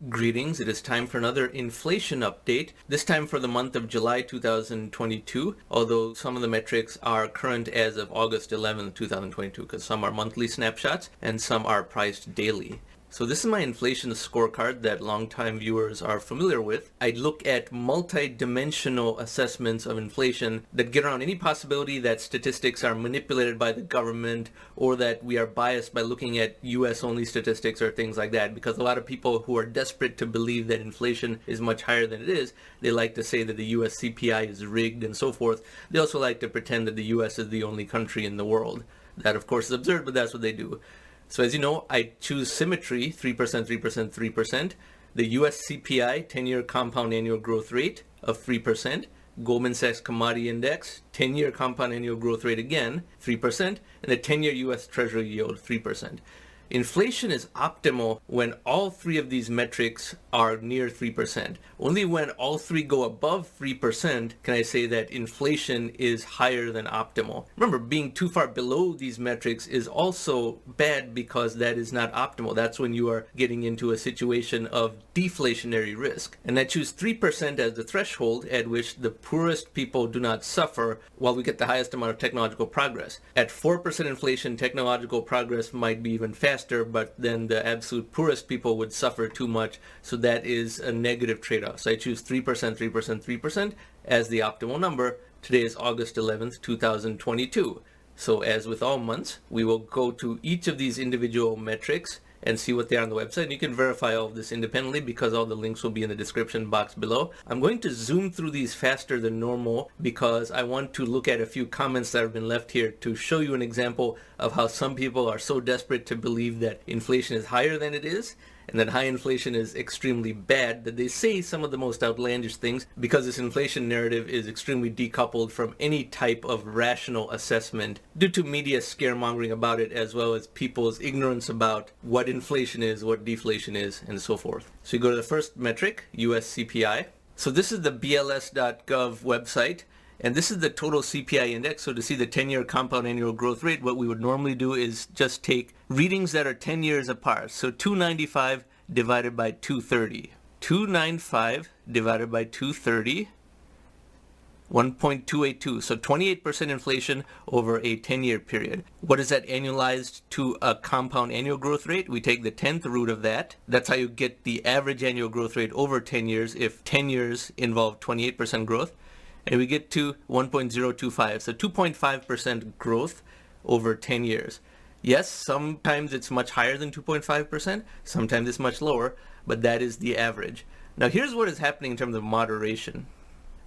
Greetings, it is time for another inflation update, this time for the month of July 2022, although some of the metrics are current as of August 11th, 2022, because some are monthly snapshots and some are priced daily. So this is my inflation scorecard that longtime viewers are familiar with. I look at multi-dimensional assessments of inflation that get around any possibility that statistics are manipulated by the government or that we are biased by looking at US-only statistics or things like that, because a lot of people who are desperate to believe that inflation is much higher than it is, they like to say that the US CPI is rigged and so forth. They also like to pretend that the US is the only country in the world. That of course is absurd, but that's what they do. So as you know, I choose symmetry, 3%, 3%, 3%, the US CPI, 10-year compound annual growth rate of 3%, Goldman Sachs Commodity Index, 10-year compound annual growth rate again, 3%, and the 10-year US Treasury yield, 3%. Inflation is optimal when all three of these metrics are near 3%. Only when all three go above 3% can I say that inflation is higher than optimal. Remember, being too far below these metrics is also bad because that is not optimal. That's when you are getting into a situation of deflationary risk. And I choose 3% as the threshold at which the poorest people do not suffer while we get the highest amount of technological progress. At 4% inflation, technological progress might be even faster, but then the absolute poorest people would suffer too much, so that is a negative trade-off. So I choose 3%, 3%, 3% as the optimal number. Today is August 11th, 2022. So as with all months, we will go to each of these individual metrics and see what they are on the website. And you can verify all of this independently because all the links will be in the description box below. I'm going to zoom through these faster than normal because I want to look at a few comments that have been left here to show you an example of how some people are so desperate to believe that inflation is higher than it is, and that high inflation is extremely bad, that they say some of the most outlandish things because this inflation narrative is extremely decoupled from any type of rational assessment due to media scaremongering about it, as well as people's ignorance about what inflation is, what deflation is, and so forth. So you go to the first metric, US CPI. So this is the bls.gov website. And this is the total CPI index. So to see the 10-year compound annual growth rate, what we would normally do is just take readings that are 10 years apart. So 295 divided by 230. 295 divided by 230, 1.282. So 28% inflation over a 10-year period. What is that annualized to a compound annual growth rate? We take the 10th root of that. That's how you get the average annual growth rate over 10 years if 10 years involve 28% growth. And we get to 1.025, so 2.5% growth over 10 years. Yes, sometimes it's much higher than 2.5%, sometimes it's much lower, but that is the average. Now here's what is happening in terms of moderation.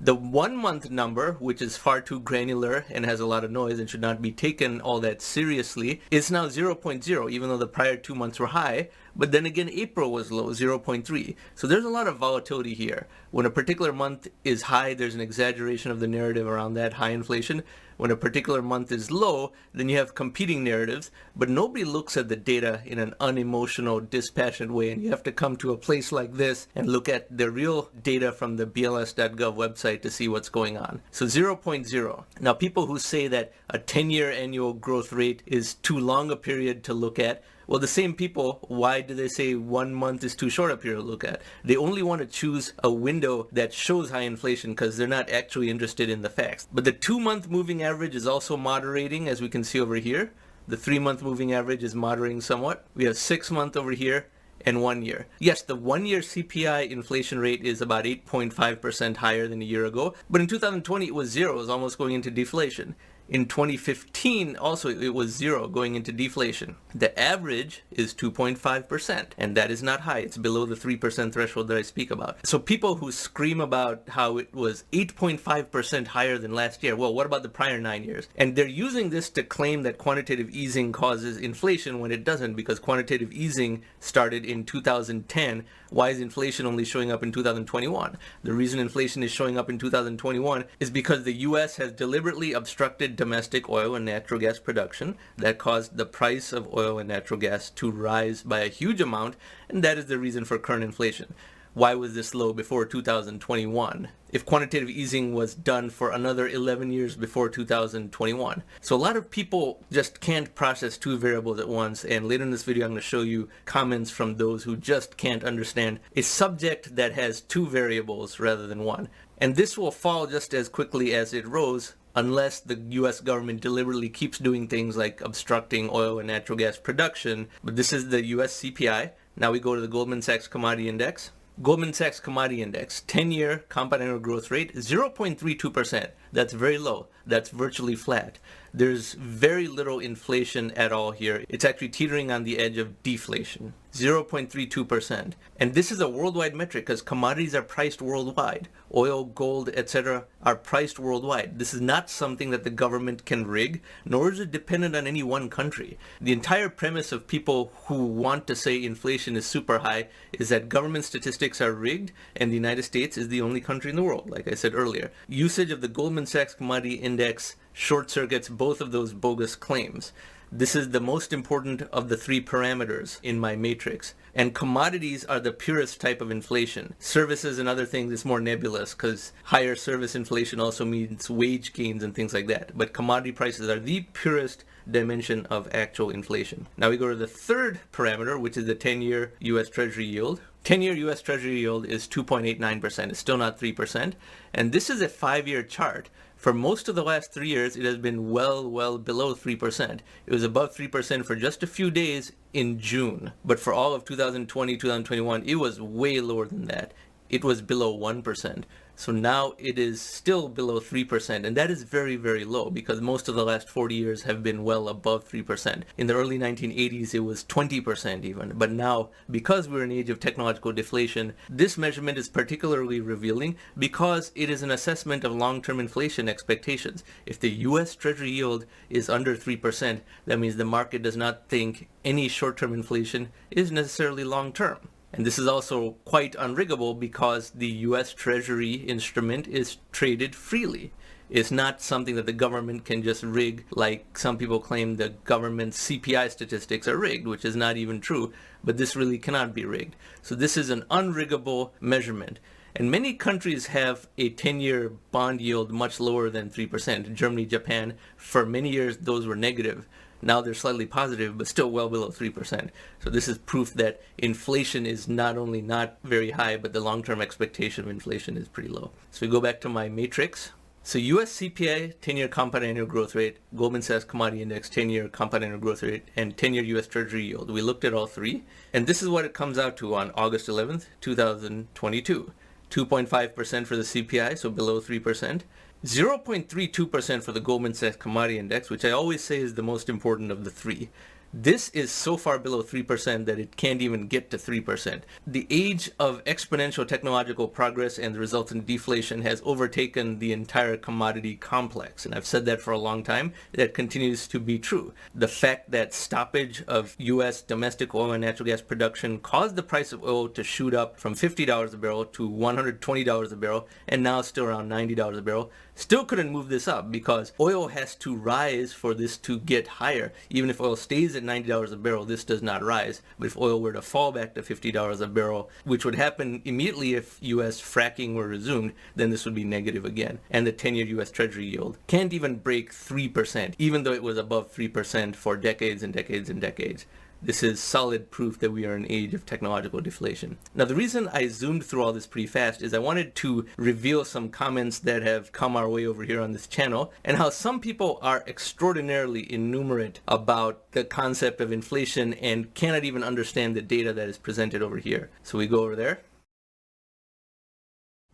The 1 month number, which is far too granular and has a lot of noise and should not be taken all that seriously, is now 0.0, even though the prior 2 months were high. But then again, April was low, 0.3. So there's a lot of volatility here. When a particular month is high, there's an exaggeration of the narrative around that high inflation. When a particular month is low, then you have competing narratives, but nobody looks at the data in an unemotional, dispassionate way, and you have to come to a place like this and look at the real data from the bls.gov website to see what's going on. So 0.0. Now, people who say that a 10-year annual growth rate is too long a period to look at, well, the same people, why do they say 1 month is too short a period to look at? They only want to choose a window that shows high inflation because they're not actually interested in the facts. But the 2-month moving average is also moderating, as we can see over here. The 3-month moving average is moderating somewhat. We have 6-month over here and 1 year. Yes, the 1-year CPI inflation rate is about 8.5% higher than a year ago, but in 2020 it was 0, it was almost going into deflation. In 2015, also, it was 0 going into deflation. The average is 2.5%, and that is not high. It's below the 3% threshold that I speak about. So people who scream about how it was 8.5% higher than last year, well, what about the prior 9 years? And they're using this to claim that quantitative easing causes inflation when it doesn't, because quantitative easing started in 2010. Why is inflation only showing up in 2021? The reason inflation is showing up in 2021 is because the US has deliberately obstructed domestic oil and natural gas production. That caused the price of oil and natural gas to rise by a huge amount, and that is the reason for current inflation. why was this low before 2021? If quantitative easing was done for another 11 years before 2021. So a lot of people just can't process two variables at once, and later in this video I'm going to show you comments from those who just can't understand a subject that has two variables rather than one. And this will fall just as quickly as it rose unless the US government deliberately keeps doing things like obstructing oil and natural gas production. But this is the US CPI. Now we go to the Goldman Sachs Commodity Index. Goldman Sachs Commodity Index, 10-year compound annual growth rate, 0.32%. That's very low. That's virtually flat. There's very little inflation at all here. It's actually teetering on the edge of deflation, 0.32%. And this is a worldwide metric because commodities are priced worldwide. Oil, gold, etc. are priced worldwide. This is not something that the government can rig, nor is it dependent on any one country. The entire premise of people who want to say inflation is super high is that government statistics are rigged, and the United States is the only country in the world, like I said earlier. Usage of the Goldman Sachs Commodity Index short circuits both of those bogus claims. This is the most important of the three parameters in my matrix. And commodities are the purest type of inflation. Services and other things is more nebulous because higher service inflation also means wage gains and things like that. But commodity prices are the purest dimension of actual inflation. Now we go to the third parameter, which is the 10-year US Treasury yield. 10-year US Treasury yield is 2.89%. It's still not 3%. And this is a 5-year chart. For most of the last 3 years, it has been well below 3%. It was above 3% for just a few days in June. But for all of 2020, 2021, it was way lower than that. It was below 1%. So now it is still below 3%, and that is very low because most of the last 40 years have been well above 3%. In the early 1980s, it was 20% even. But now, because we're in an age of technological deflation, this measurement is particularly revealing because it is an assessment of long-term inflation expectations. If the US Treasury yield is under 3%, that means the market does not think any short-term inflation is necessarily long-term. And this is also quite unriggable because the US Treasury instrument is traded freely. It's not something that the government can just rig, like some people claim the government's CPI statistics are rigged, which is not even true, but this really cannot be rigged. So this is an unriggable measurement. And many countries have a 10-year bond yield much lower than 3%. Germany, Japan, for many years those were negative. Now they're slightly positive, but still well below 3%. So this is proof that inflation is not only not very high, but the long-term expectation of inflation is pretty low. So we go back to my matrix. So US CPI, 10-year compound annual growth rate, Goldman Sachs Commodity Index, 10-year compound annual growth rate, and 10-year US Treasury yield. We looked at all three, and this is what it comes out to on August 11th, 2022. 2.5% for the CPI, so below 3%. 0.32% for the Goldman Sachs Commodity Index, which I always say is the most important of the three. This is so far below 3% that it can't even get to 3%. The age of exponential technological progress and the resultant deflation has overtaken the entire commodity complex. And I've said that for a long time. That continues to be true. The fact that stoppage of U.S. domestic oil and natural gas production caused the price of oil to shoot up from $50 a barrel to $120 a barrel, and now still around $90 a barrel, still couldn't move this up because oil has to rise for this to get higher. Even if oil stays at $90 a barrel, this does not rise. But if oil were to fall back to $50 a barrel, which would happen immediately if U.S. fracking were resumed, then this would be negative again. And the 10-year U.S. Treasury yield can't even break 3%, even though it was above 3% for decades and decades and decades. This is solid proof that we are in an age of technological deflation. Now, the reason I zoomed through all this pretty fast is I wanted to reveal some comments that have come our way over here on this channel and how some people are extraordinarily innumerate about the concept of inflation and cannot even understand the data that is presented over here. So we go over there.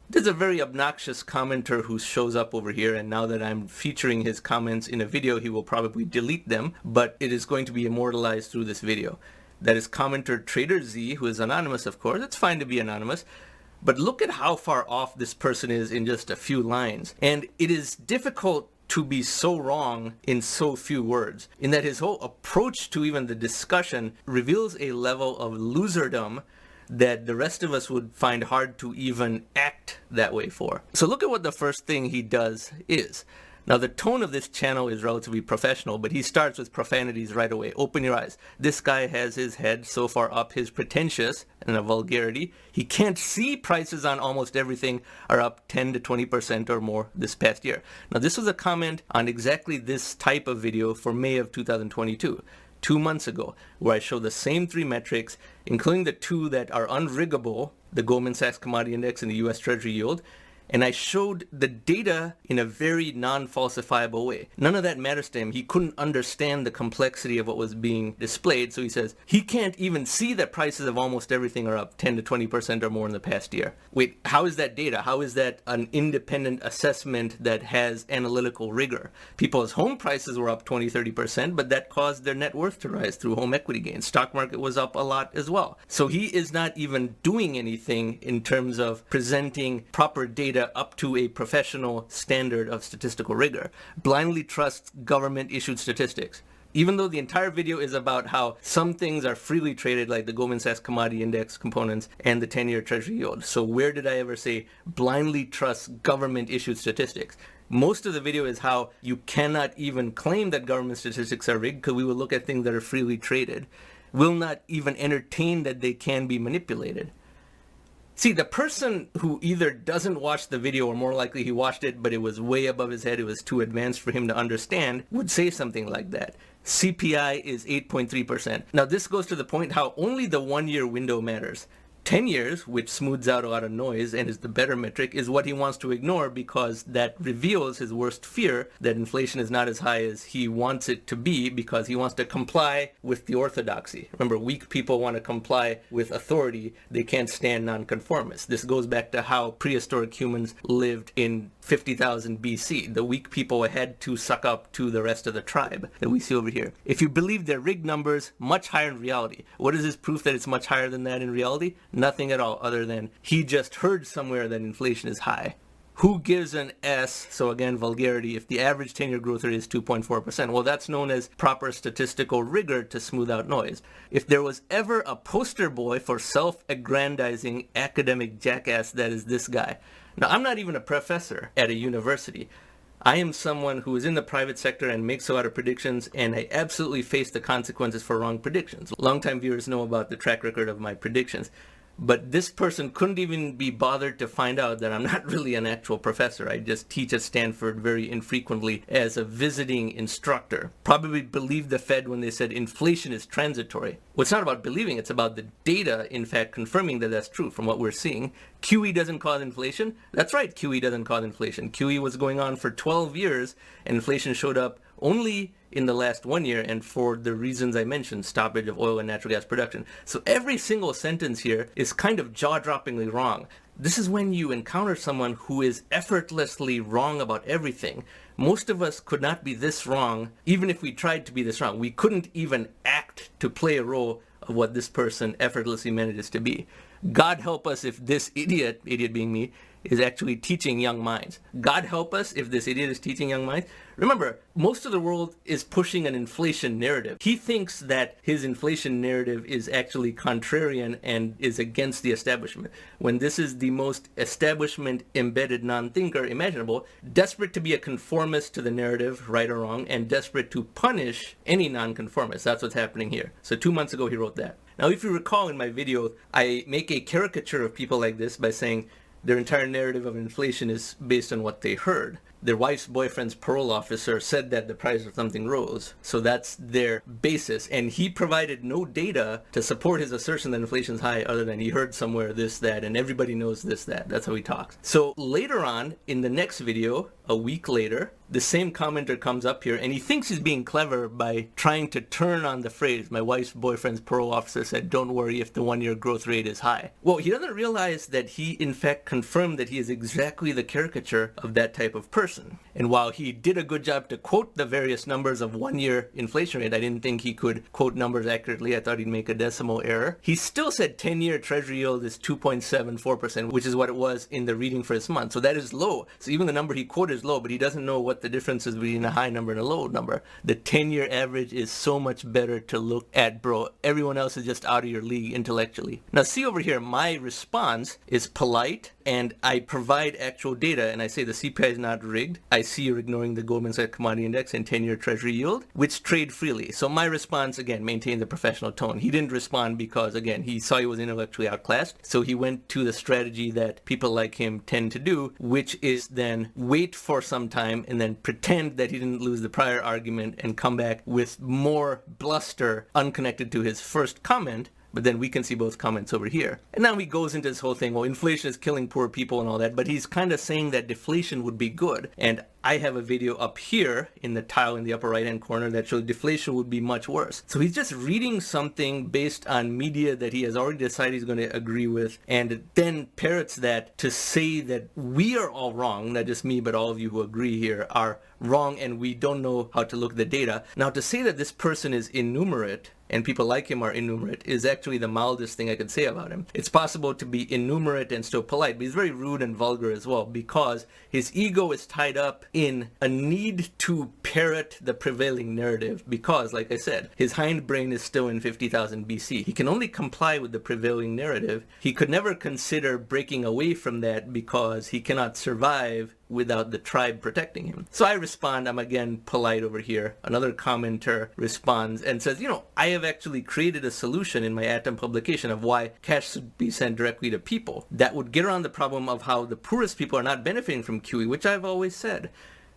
There's a very obnoxious commenter who shows up over here, and now that I'm featuring his comments in a video, he will probably delete them, but it is going to be immortalized through this video. That is commenter Trader Z, who is anonymous, of course. It's fine to be anonymous, but look at how far off this person is in just a few lines. And it is difficult to be so wrong in so few words, in that his whole approach to even the discussion reveals a level of loserdom that the rest of us would find hard to even act that way for. So look at what the first thing he does is. Now, the tone of this channel is relatively professional, but he starts with profanities right away. Open your eyes. This guy has his head so far up, his pretentious and a vulgarity. He can't see prices on almost everything are up 10 to 20% or more this past year. Now, this was a comment on exactly this type of video for May of 2022. 2 months ago, where I show the same three metrics, including the two that are unriggable, the Goldman Sachs Commodity Index and the US Treasury Yield, and I showed the data in a very non-falsifiable way. None of that matters to him. He couldn't understand the complexity of what was being displayed, so he says he can't even see that prices of almost everything are up 10 to 20% or more in the past year. Wait, how is that data? How is that an independent assessment that has analytical rigor? People's home prices were up 20, 30%, but that caused their net worth to rise through home equity gains. Stock market was up a lot as well. So he is not even doing anything in terms of presenting proper data up to a professional standard of statistical rigor. Blindly trusts government-issued statistics. Even though the entire video is about how some things are freely traded, like the Goldman Sachs Commodity Index components and the 10-year Treasury yield. So where did I ever say blindly trust government-issued statistics? Most of the video is how you cannot even claim that government statistics are rigged, because we will look at things that are freely traded. We'll not even entertain that they can be manipulated. See, the person who either doesn't watch the video, or more likely he watched it, but it was way above his head, it was too advanced for him to understand, would say something like that. CPI is 8.3%. Now, this goes to the point how only the 1 year window matters. 10 years, which smooths out a lot of noise and is the better metric, is what he wants to ignore, because that reveals his worst fear, that inflation is not as high as he wants it to be, because he wants to comply with the orthodoxy. Remember, weak people want to comply with authority. They can't stand nonconformists. This goes back to how prehistoric humans lived in 50,000 BC. The weak people had to suck up to the rest of the tribe that we see over here. If you believe they're rigged numbers, much higher in reality. What is this proof that it's much higher than that in reality? Nothing at all, other than he just heard somewhere that inflation is high. Who gives an S, so again, vulgarity, if the average 10-year growth rate is 2.4%? Well, that's known as proper statistical rigor to smooth out noise. If there was ever a poster boy for self-aggrandizing academic jackass, that is this guy. Now, I'm not even a professor at a university. I am someone who is in the private sector and makes a lot of predictions, and I absolutely face the consequences for wrong predictions. Longtime viewers know about the track record of my predictions. But this person couldn't even be bothered to find out that I'm not really an actual professor. I just teach at Stanford very infrequently as a visiting instructor. Probably believed the Fed when they said inflation is transitory. Well, it's not about believing, it's about the data, in fact, confirming that that's true from what we're seeing. QE doesn't cause inflation? That's right, QE doesn't cause inflation. QE was going on for 12 years, and inflation showed up only in the last 1 year, and for the reasons I mentioned, stoppage of oil and natural gas production. So every single sentence here is kind of jaw-droppingly wrong. This is when you encounter someone who is effortlessly wrong about everything. Most of us could not be this wrong, even if we tried to be this wrong. We couldn't even act to play a role of what this person effortlessly manages to be. God help us if this idiot being me, is actually teaching young minds. God help us if this idiot is teaching young minds. Remember, most of the world is pushing an inflation narrative. He thinks that his inflation narrative is actually contrarian and is against the establishment, when this is the most establishment-embedded non-thinker imaginable, desperate to be a conformist to the narrative, right or wrong, and desperate to punish any non-conformist. That's what's happening here. So 2 months ago, he wrote that. Now, if you recall in my video, I make a caricature of people like this by saying their entire narrative of inflation is based on what they heard. Their wife's boyfriend's parole officer said that the price of something rose. So that's their basis. And he provided no data to support his assertion that inflation is high, other than he heard somewhere this, that, and everybody knows this, that. That's how he talks. So later on, in the next video, a week later, the same commenter comes up here and he thinks he's being clever by trying to turn on the phrase, my wife's boyfriend's parole officer said, don't worry if the 1 year growth rate is high. Well, he doesn't realize that he in fact confirmed that he is exactly the caricature of that type of person. And while he did a good job to quote the various numbers of 1 year inflation rate, I didn't think he could quote numbers accurately. I thought he'd make a decimal error. He still said 10-year treasury yield is 2.74%, which is what it was in the reading for this month. So that is low. So even the number he quoted is low, but he doesn't know what the difference is between a high number and a low number. The 10-year average is so much better to look at, bro. Everyone else is just out of your league intellectually. Now see over here, my response is polite and I provide actual data and I say the CPI is not rigged, I see you're ignoring the Goldman Sachs Commodity Index and 10-year Treasury yield, which trade freely. So my response, again, maintained the professional tone. He didn't respond because, again, he saw he was intellectually outclassed. So he went to the strategy that people like him tend to do, which is then wait for some time and then pretend that he didn't lose the prior argument and come back with more bluster unconnected to his first comment. But then we can see both comments over here. And now he goes into this whole thing, well, inflation is killing poor people and all that, but he's kind of saying that deflation would be good. And I have a video up here in the tile in the upper right-hand corner that shows deflation would be much worse. So he's just reading something based on media that he has already decided he's going to agree with, and then parrots that to say that we are all wrong, not just me, but all of you who agree here are wrong and we don't know how to look at the data. Now, to say that this person is innumerate and people like him are innumerate is actually the mildest thing I could say about him. It's possible to be innumerate and still polite, but he's very rude and vulgar as well because his ego is tied up in a need to parrot the prevailing narrative because, like I said, his hindbrain is still in 50,000 BC. He can only comply with the prevailing narrative. He could never consider breaking away from that because he cannot survive without the tribe protecting him. So I respond, I'm again polite over here. Another commenter responds and says, I have actually created a solution in my Atom publication of why cash should be sent directly to people that would get around the problem of how the poorest people are not benefiting from QE, which I've always said.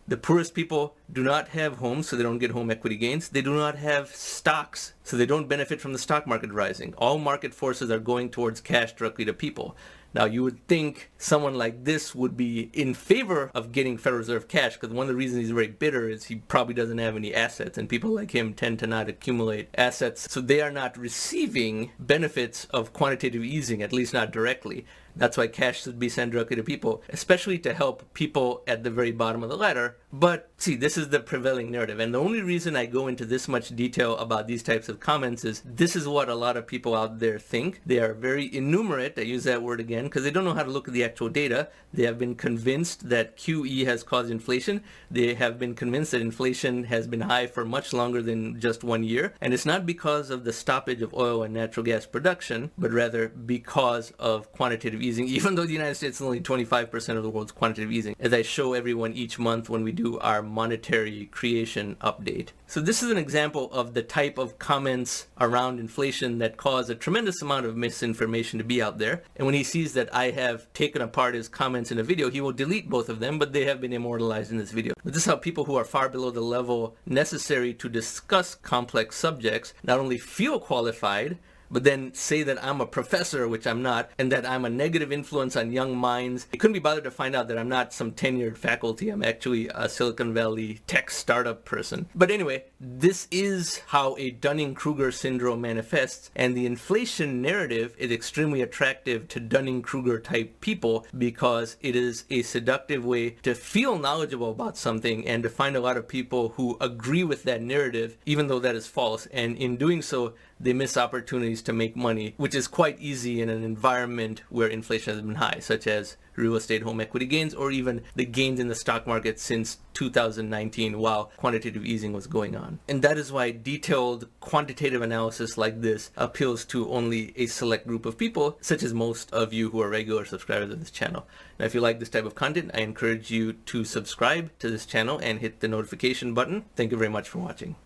The poorest people do not have homes, so they don't get home equity gains. They do not have stocks, so they don't benefit from the stock market rising. All market forces are going towards cash directly to people. Now, you would think someone like this would be in favor of getting Federal Reserve cash because one of the reasons he's very bitter is he probably doesn't have any assets, and people like him tend to not accumulate assets, so they are not receiving benefits of quantitative easing, at least not directly. That's why cash should be sent directly to people, especially to help people at the very bottom of the ladder. But see, this is the prevailing narrative. And the only reason I go into this much detail about these types of comments is this is what a lot of people out there think. They are very innumerate, I use that word again, because they don't know how to look at the actual data. They have been convinced that QE has caused inflation. They have been convinced that inflation has been high for much longer than just 1 year. And it's not because of the stoppage of oil and natural gas production, but rather because of quantitative easing, even though the United States is only 25% of the world's quantitative easing, as I show everyone each month when we do our monetary creation update. So this is an example of the type of comments around inflation that cause a tremendous amount of misinformation to be out there. And when he sees that I have taken apart his comments in a video, he will delete both of them, but they have been immortalized in this video. But this is how people who are far below the level necessary to discuss complex subjects not only feel qualified, but then say that I'm a professor, which I'm not, and that I'm a negative influence on young minds. They couldn't be bothered to find out that I'm not some tenured faculty. I'm actually a Silicon Valley tech startup person. But anyway, this is how a Dunning-Kruger syndrome manifests, and the inflation narrative is extremely attractive to Dunning-Kruger type people because it is a seductive way to feel knowledgeable about something and to find a lot of people who agree with that narrative, even though that is false. And in doing so, they miss opportunities to make money, which is quite easy in an environment where inflation has been high, such as real estate home equity gains or even the gains in the stock market since 2019 while quantitative easing was going on. And that is why detailed quantitative analysis like this appeals to only a select group of people, such as most of you who are regular subscribers of this channel. Now, if you like this type of content, I encourage you to subscribe to this channel and hit the notification button. Thank you very much for watching.